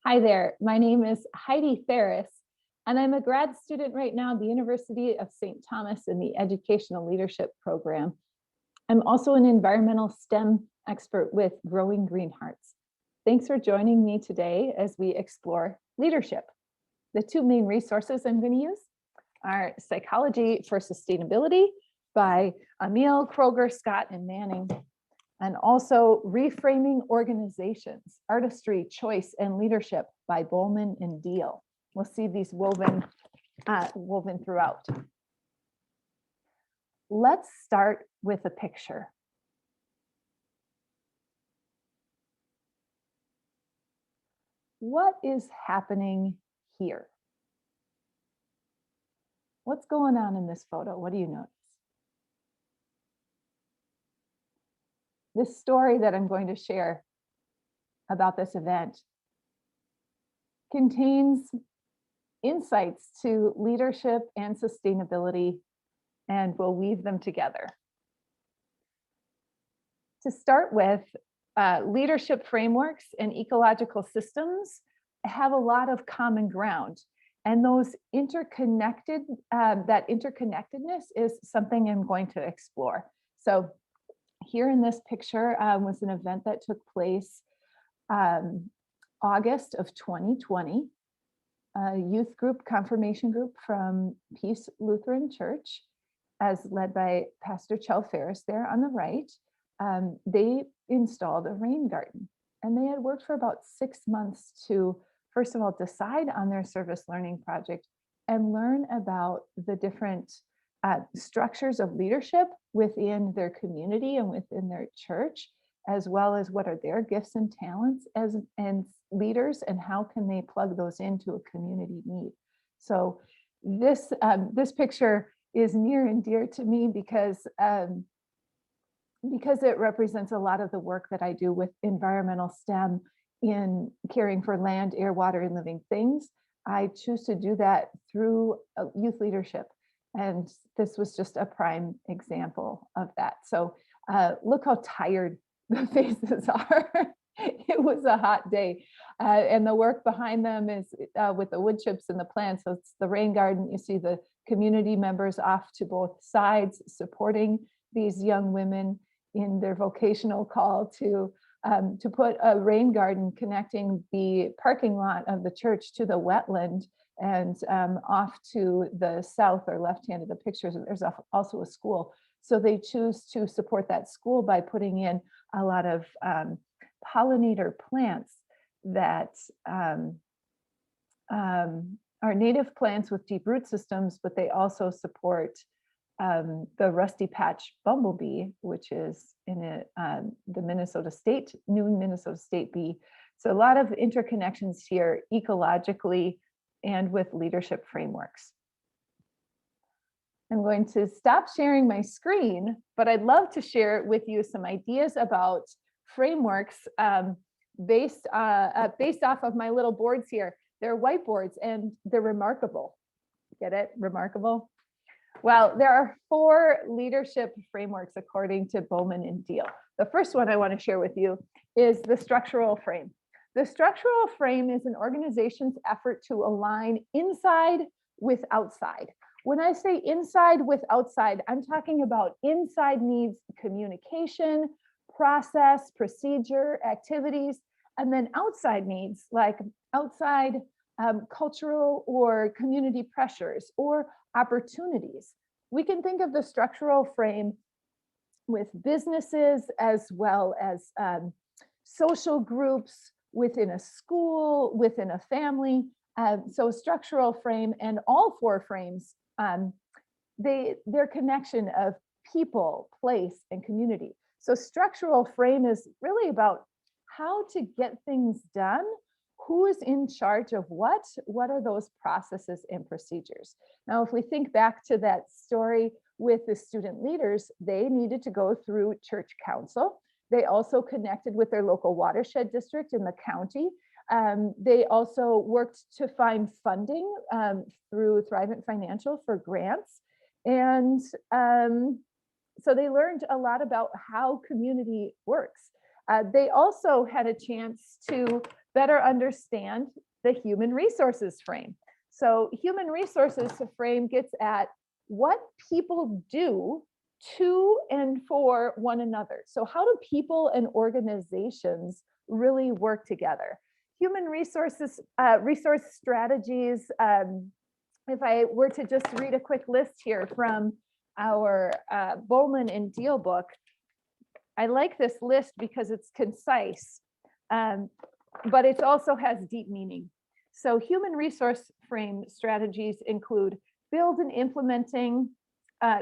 Hi there, my name is Heidi Ferris, and I'm a grad student right now at the University of St. Thomas in the Educational Leadership Program. I'm also an environmental STEM expert with Growing Green Hearts. Thanks for joining me today as we explore leadership. The two main resources I'm going to use are Psychology for Sustainability by Emil, Kroger, Scott, and Manning, and also Reframing Organizations, Artistry, Choice, and Leadership by Bowman and Deal. We'll see these woven throughout. Let's start with a picture. What is happening here? What's going on in this photo? What do you notice? This story that I'm going to share about this event contains insights to leadership and sustainability, and we'll weave them together. To start with, leadership frameworks and ecological systems have a lot of common ground, and those that interconnectedness is something I'm going to explore. So here in this picture was an event that took place August of 2020. A youth group, confirmation group from Peace Lutheran Church, as led by Pastor Heidi Ferris there on the right. They installed a rain garden, and they had worked for about 6 months to, first of all, decide on their service learning project and learn about the different structures of leadership within their community and within their church, as well as what are their gifts and talents as leaders, and how can they plug those into a community need. So this picture is near and dear to me because it represents a lot of the work that I do with environmental STEM in caring for land, air, water, and living things. I choose to do that through youth leadership. And this was just a prime example of that. So look how tired the faces are. It was a hot day. And the work behind them is with the wood chips and the plants. So it's the rain garden. You see the community members off to both sides supporting these young women in their vocational call to put a rain garden connecting the parking lot of the church to the wetland. And off to the south or left hand of the pictures, there's also a school. So they choose to support that school by putting in a lot of pollinator plants that are native plants with deep root systems, but they also support the rusty patch bumblebee, which is in the new Minnesota State bee. So a lot of interconnections here ecologically and with leadership frameworks. I'm going to stop sharing my screen, but I'd love to share with you some ideas about frameworks based off of my little boards here. They're whiteboards and they're remarkable. Get it? Remarkable? Well, there are 4 leadership frameworks according to Bowman and Deal. The first one I want to share with you is the structural frame. The structural frame is an organization's effort to align inside with outside. When I say inside with outside, I'm talking about inside needs communication, process, procedure, activities, and then outside needs like outside cultural or community pressures or opportunities. We can think of the structural frame with businesses as well as social groups, within a school, within a family. So structural frame and all 4 frames, their connection of people, place, and community. So structural frame is really about how to get things done, who is in charge of what are those processes and procedures. Now, if we think back to that story with the student leaders, they needed to go through church council. They also connected with their local watershed district in the county. They also worked to find funding through Thrivent Financial for grants. And so they learned a lot about how community works. They also had a chance to better understand the human resources frame. So human resources frame gets at what people do to and for one another. So how do people and organizations really work together? Human resources, resource strategies. If I were to just read a quick list here from our Bowman and Deal book, I like this list because it's concise, but it also has deep meaning. So human resource frame strategies include build and implementing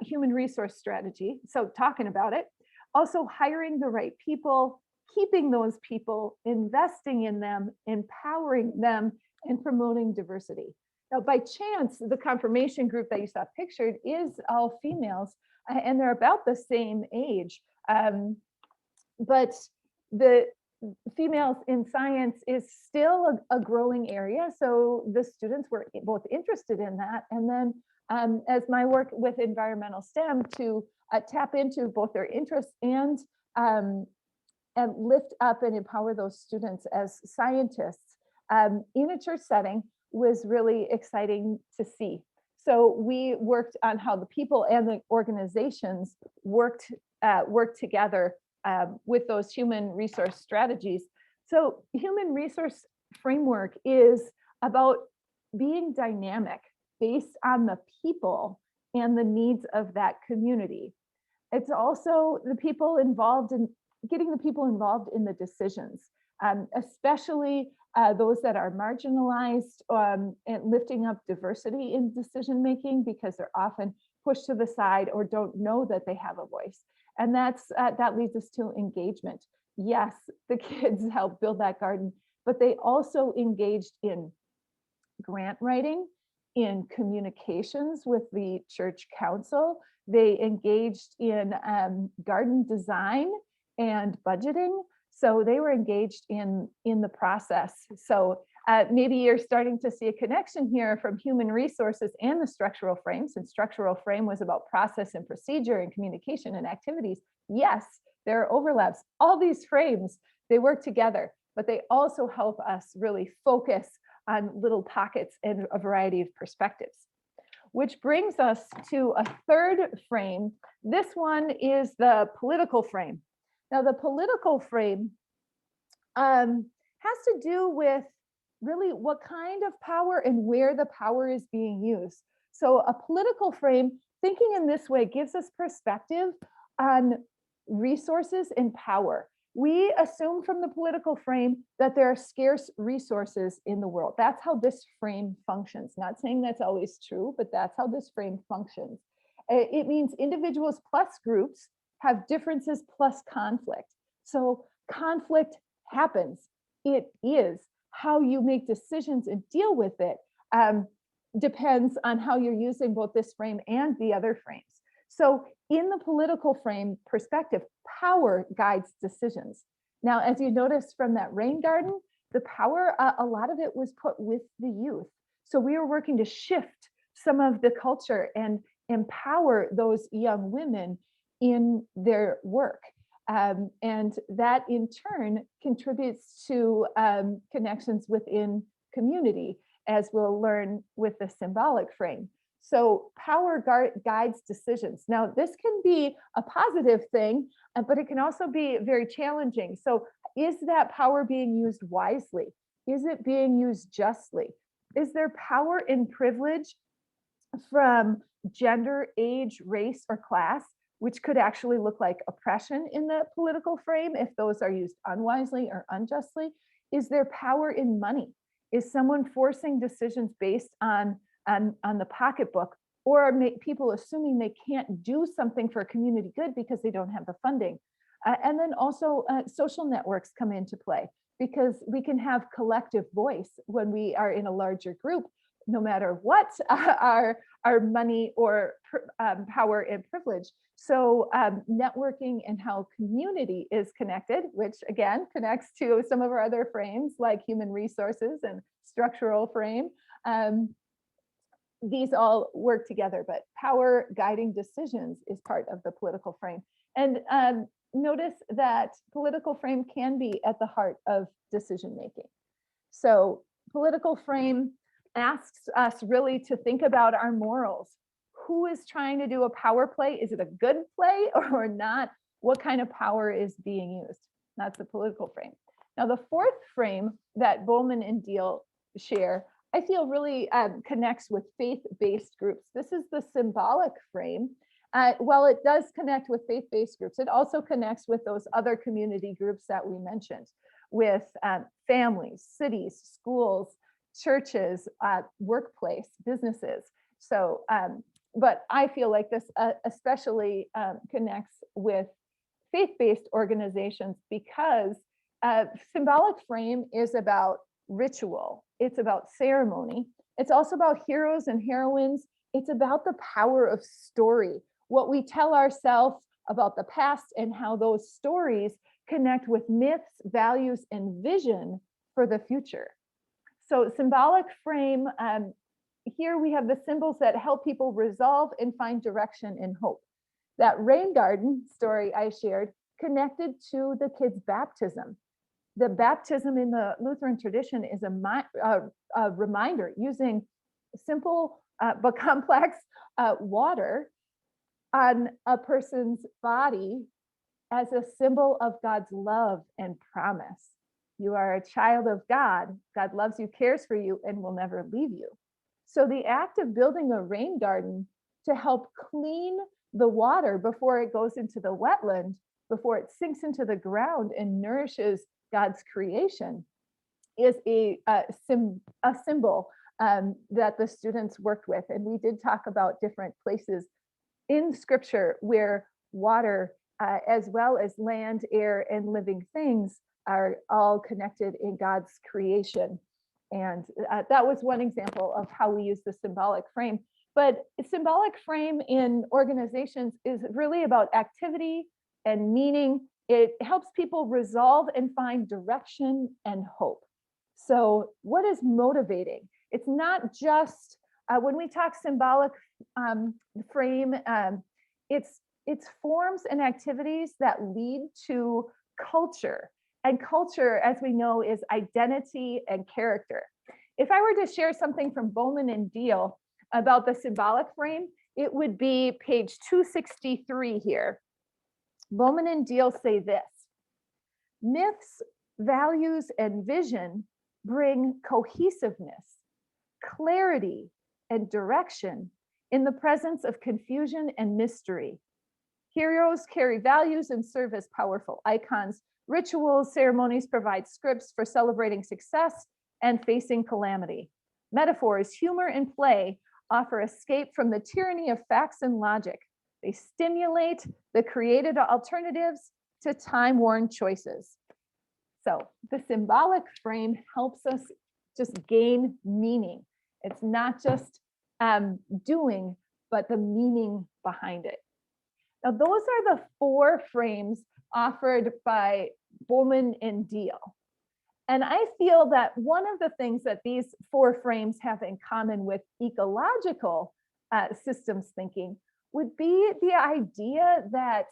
human resource strategy. So talking about it, also hiring the right people, keeping those people, investing in them, empowering them, and promoting diversity. Now, by chance, the confirmation group that you saw pictured is all females, and they're about the same age. But the females in science is still a growing area. So the students were both interested in that. And then as my work with environmental STEM to tap into both their interests and lift up and empower those students as scientists in a church setting was really exciting to see. So we worked on how the people and the organizations worked together with those human resource strategies. So human resource framework is about being dynamic based on the people and the needs of that community. It's also the people involved in getting the people involved in the decisions, especially those that are marginalized, and lifting up diversity in decision making because they're often pushed to the side or don't know that they have a voice. And that leads us to engagement. Yes, the kids helped build that garden, but they also engaged in grant writing, in communications with the church council. They engaged in garden design and budgeting. So they were engaged in the process. So maybe you're starting to see a connection here from human resources and the structural frame, since structural frame was about process and procedure and communication and activities. Yes, there are overlaps. All these frames, they work together, but they also help us really focus on little pockets and a variety of perspectives. Which brings us to a third frame. This one is the political frame. Now, the political frame has to do with really what kind of power and where the power is being used. So a political frame, thinking in this way, gives us perspective on resources and power. We assume from the political frame that there are scarce resources in the world. That's how this frame functions. Not saying that's always true, but that's how this frame functions. It means individuals plus groups have differences plus conflict. So conflict happens. It is. How you make decisions and deal with it depends on how you're using both this frame and the other frames. So in the political frame perspective, power guides decisions. Now, as you notice from that rain garden, the power, a lot of it was put with the youth. So we are working to shift some of the culture and empower those young women in their work. And that in turn contributes to connections within community, as we'll learn with the symbolic frame. So power guides decisions. Now, this can be a positive thing, but it can also be very challenging. So is that power being used wisely? Is it being used justly? Is there power and privilege from gender, age, race, or class, which could actually look like oppression in the political frame if those are used unwisely or unjustly? Is there power in money? Is someone forcing decisions based on the pocketbook, or are people assuming they can't do something for a community good because they don't have the funding? And then also social networks come into play, because we can have collective voice when we are in a larger group, no matter what our money or power and privilege. So networking and how community is connected, which again connects to some of our other frames like human resources and structural frame. These all work together, but power guiding decisions is part of the political frame. And notice that political frame can be at the heart of decision making. So political frame asks us really to think about our morals. Who is trying to do a power play? Is it a good play or not? What kind of power is being used? That's the political frame. Now, the fourth frame that Bowman and Deal share, I feel really connects with faith-based groups. This is the symbolic frame. While it does connect with faith-based groups, it also connects with those other community groups that we mentioned, with families, cities, schools, churches, workplace, businesses. So, but I feel like this especially connects with faith-based organizations because symbolic frame is about ritual. It's about ceremony. It's also about heroes and heroines. It's about the power of story, what we tell ourselves about the past and how those stories connect with myths, values, and vision for the future. So symbolic frame, here we have the symbols that help people resolve and find direction and hope. That rain garden story I shared connected to the kids' baptism. The baptism in the Lutheran tradition is a reminder using simple but complex water on a person's body as a symbol of God's love and promise. You are a child of God. God loves you, cares for you, and will never leave you. So the act of building a rain garden to help clean the water before it goes into the wetland, before it sinks into the ground and nourishes God's creation, is a symbol that the students worked with. And we did talk about different places in Scripture where water, as well as land, air, and living things, are all connected in God's creation. And that was one example of how we use the symbolic frame. But symbolic frame in organizations is really about activity and meaning. It helps people resolve and find direction and hope. So what is motivating? It's not just, when we talk symbolic frame, it's forms and activities that lead to culture. And culture, as we know, is identity and character. If I were to share something from Bowman and Deal about the symbolic frame, it would be page 263 here. Bowman and Deal say this: myths, values, and vision bring cohesiveness, clarity, and direction in the presence of confusion and mystery. Heroes carry values and serve as powerful icons. Rituals, ceremonies provide scripts for celebrating success and facing calamity. Metaphors, humor, and play offer escape from the tyranny of facts and logic. They stimulate the creative alternatives to time-worn choices. So the symbolic frame helps us just gain meaning. It's not just doing, but the meaning behind it. Now, those are the four frames offered by Bowman and Deal. And I feel that one of the things that these four frames have in common with ecological systems thinking would be the idea that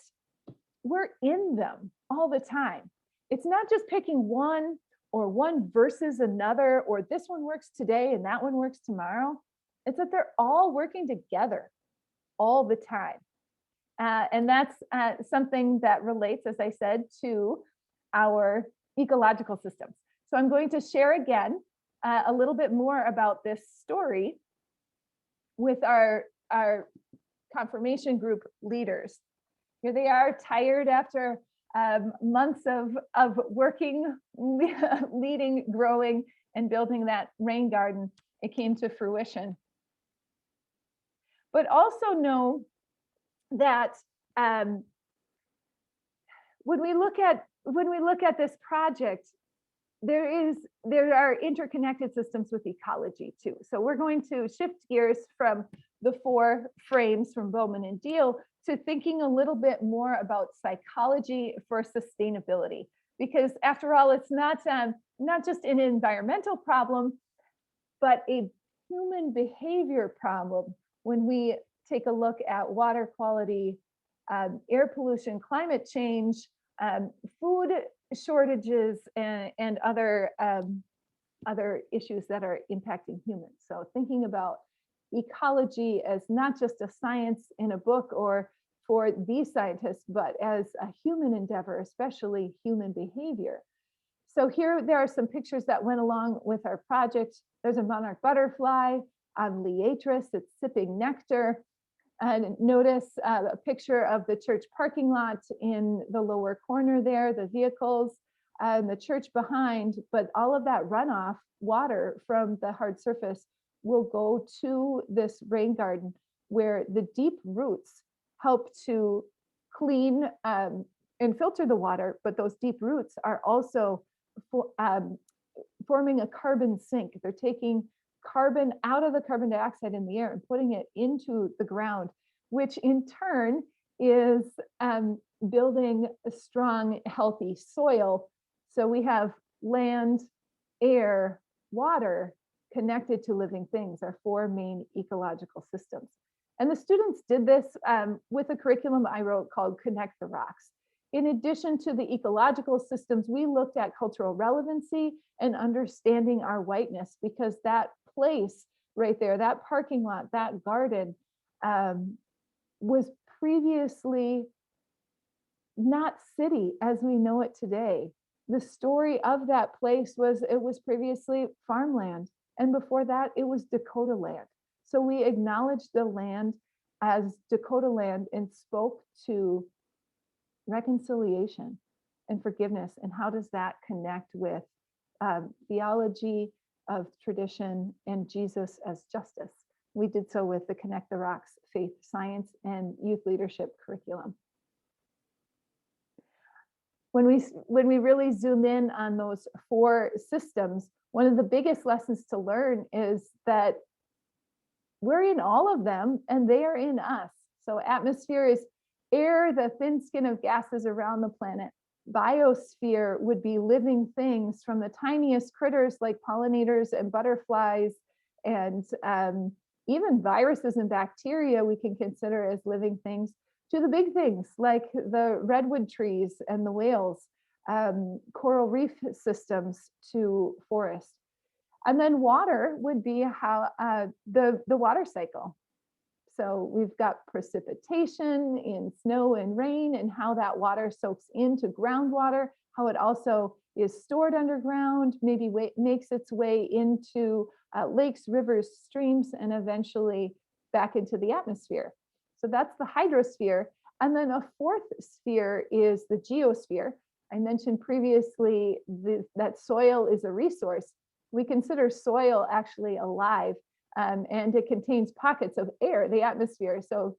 we're in them all the time. It's not just picking one or one versus another, or this one works today and that one works tomorrow. It's that they're all working together all the time. And that's something that relates, as I said, to our ecological systems. So I'm going to share again a little bit more about this story with our confirmation group leaders. Here they are, tired after months of working, leading, growing, and building that rain garden. It came to fruition. But also know that when we look at this project, there are interconnected systems with ecology too. So we're going to shift gears from the four frames from Bowman and Deal to thinking a little bit more about psychology for sustainability, because after all, it's not just an environmental problem, but a human behavior problem when we take a look at water quality, air pollution, climate change, food shortages, and other other issues that are impacting humans. So thinking about ecology as not just a science in a book or for these scientists, but as a human endeavor, especially human behavior. So here there are some pictures that went along with our project. There's a monarch butterfly on Liatris, it's sipping nectar. And notice a picture of the church parking lot in the lower corner there, the vehicles and the church behind, but all of that runoff water from the hard surface will go to this rain garden where the deep roots help to clean and filter the water, but those deep roots are also forming a carbon sink. They're taking carbon out of the carbon dioxide in the air and putting it into the ground, which in turn is building a strong, healthy soil. So we have land, air, water connected to living things, our four main ecological systems. And the students did this with a curriculum I wrote called Connect the Rocks. In addition to the ecological systems, we looked at cultural relevancy and understanding our whiteness, because that place right there, that parking lot, that garden was previously not city as we know it today. The story of that place was it was previously farmland. And before that, it was Dakota land. So we acknowledged the land as Dakota land and spoke to reconciliation and forgiveness. And how does that connect with theology of tradition and Jesus as justice? We did so with the Connect the Rocks faith, science, and youth leadership curriculum. When we really zoom in on those four systems, one of the biggest lessons to learn is that we're in all of them and they are in us. So atmosphere is air, the thin skin of gases around the planet. Biosphere would be living things, from the tiniest critters like pollinators and butterflies, and even viruses and bacteria we can consider as living things, to the big things like the redwood trees and the whales, coral reef systems to forest. And then water would be how the water cycle. So we've got precipitation in snow and rain, and how that water soaks into groundwater, how it also is stored underground, maybe makes its way into lakes, rivers, streams, and eventually back into the atmosphere. So that's the hydrosphere. And then a fourth sphere is the geosphere. I mentioned previously that soil is a resource. We consider soil actually alive, and it contains pockets of air, the atmosphere. So,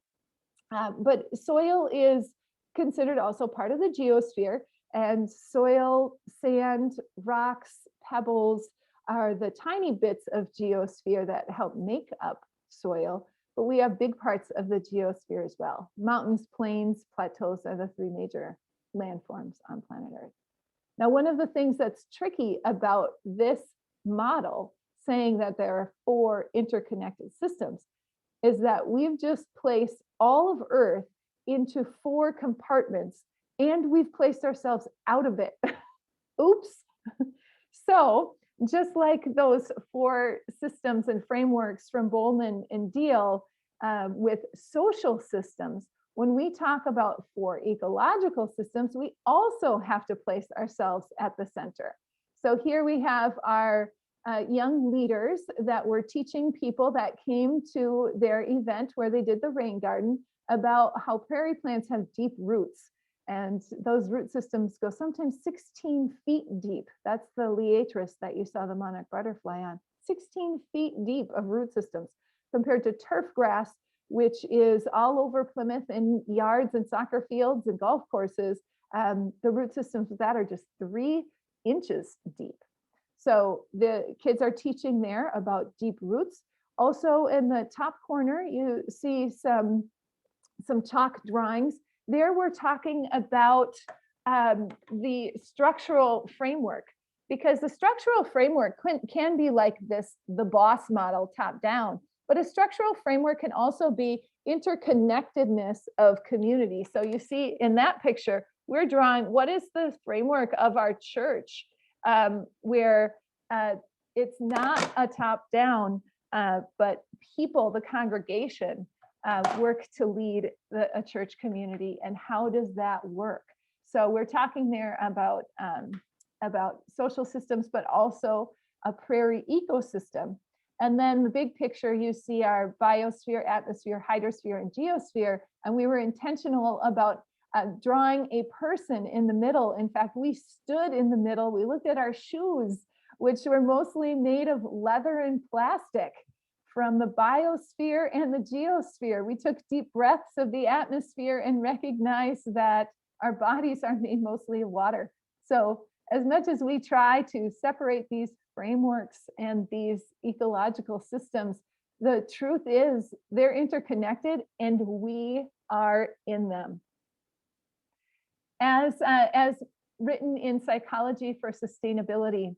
but soil is considered also part of the geosphere, and soil, sand, rocks, pebbles are the tiny bits of geosphere that help make up soil. But we have big parts of the geosphere as well. Mountains, plains, plateaus are the three major landforms on planet Earth. Now, one of the things that's tricky about this model, saying that there are four interconnected systems, is that we've just placed all of Earth into four compartments, and we've placed ourselves out of it. Oops. So just like those four systems and frameworks from Bowman and Deal with social systems, when we talk about four ecological systems, we also have to place ourselves at the center. So here we have our young leaders that were teaching people that came to their event where they did the rain garden about how prairie plants have deep roots. And those root systems go sometimes 16 feet deep. That's the Liatris that you saw the monarch butterfly on. 16 feet deep of root systems, compared to turf grass, which is all over Plymouth in yards and soccer fields and golf courses. The root systems of that are just 3 inches deep. So the kids are teaching there about deep roots. Also in the top corner, you see some chalk drawings. There we're talking about the structural framework, because the structural framework can be like this, the boss model top down, but a structural framework can also be interconnectedness of community. So you see in that picture, we're drawing what is the framework of our church, where it's not a top down, but people, the congregation, work to lead a church community. And how does that work? So we're talking there about social systems, but also a prairie ecosystem. And then the big picture, you see our biosphere, atmosphere, hydrosphere, and geosphere. And we were intentional about drawing a person in the middle. In fact, we stood in the middle. We looked at our shoes, which were mostly made of leather and plastic, from the biosphere and the geosphere. We took deep breaths of the atmosphere and recognized that our bodies are made mostly of water. So as much as we try to separate these frameworks and these ecological systems, the truth is they're interconnected and we are in them. As written in Psychology for Sustainability,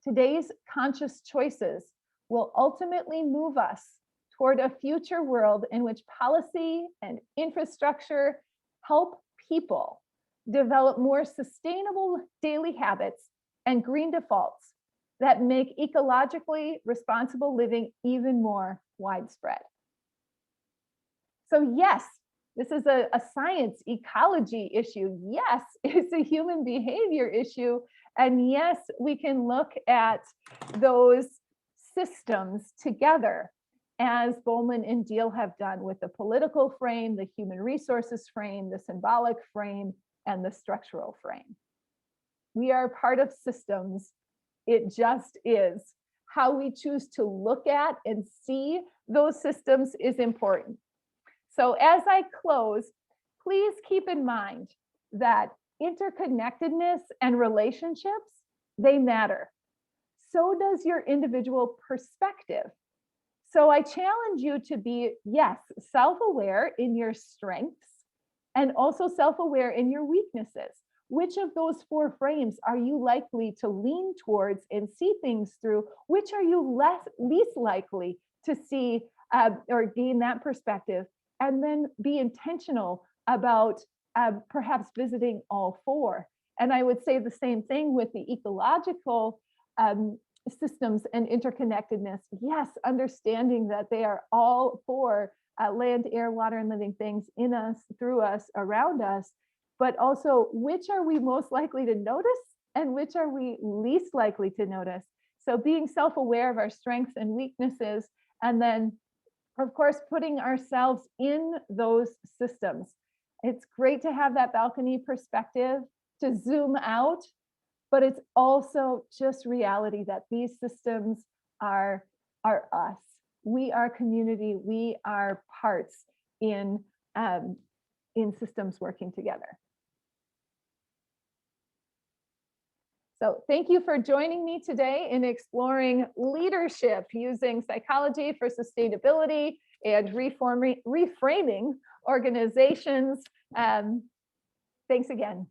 today's conscious choices will ultimately move us toward a future world in which policy and infrastructure help people develop more sustainable daily habits and green defaults that make ecologically responsible living even more widespread. So yes, this is a science ecology issue. Yes, it's a human behavior issue. And yes, we can look at those systems together, as Bowman and Deal have done with the political frame, the human resources frame, the symbolic frame, and the structural frame. We are part of systems. It just is. How we choose to look at and see those systems is important. So as I close, please keep in mind that interconnectedness and relationships, they matter. So does your individual perspective. So I challenge you to be, yes, self-aware in your strengths and also self-aware in your weaknesses. Which of those four frames are you likely to lean towards and see things through? Which are you least likely to see or gain that perspective? And then be intentional about perhaps visiting all four. And I would say the same thing with the ecological systems and interconnectedness. Yes, understanding that they are all four, land, air, water, and living things in us, through us, around us, but also which are we most likely to notice and which are we least likely to notice. So being self-aware of our strengths and weaknesses, and then of course, putting ourselves in those systems. It's great to have that balcony perspective, to zoom out, but it's also just reality that these systems are us. We are community, we are parts in systems working together. So thank you for joining me today in exploring leadership using psychology for sustainability and reframing organizations. Thanks again.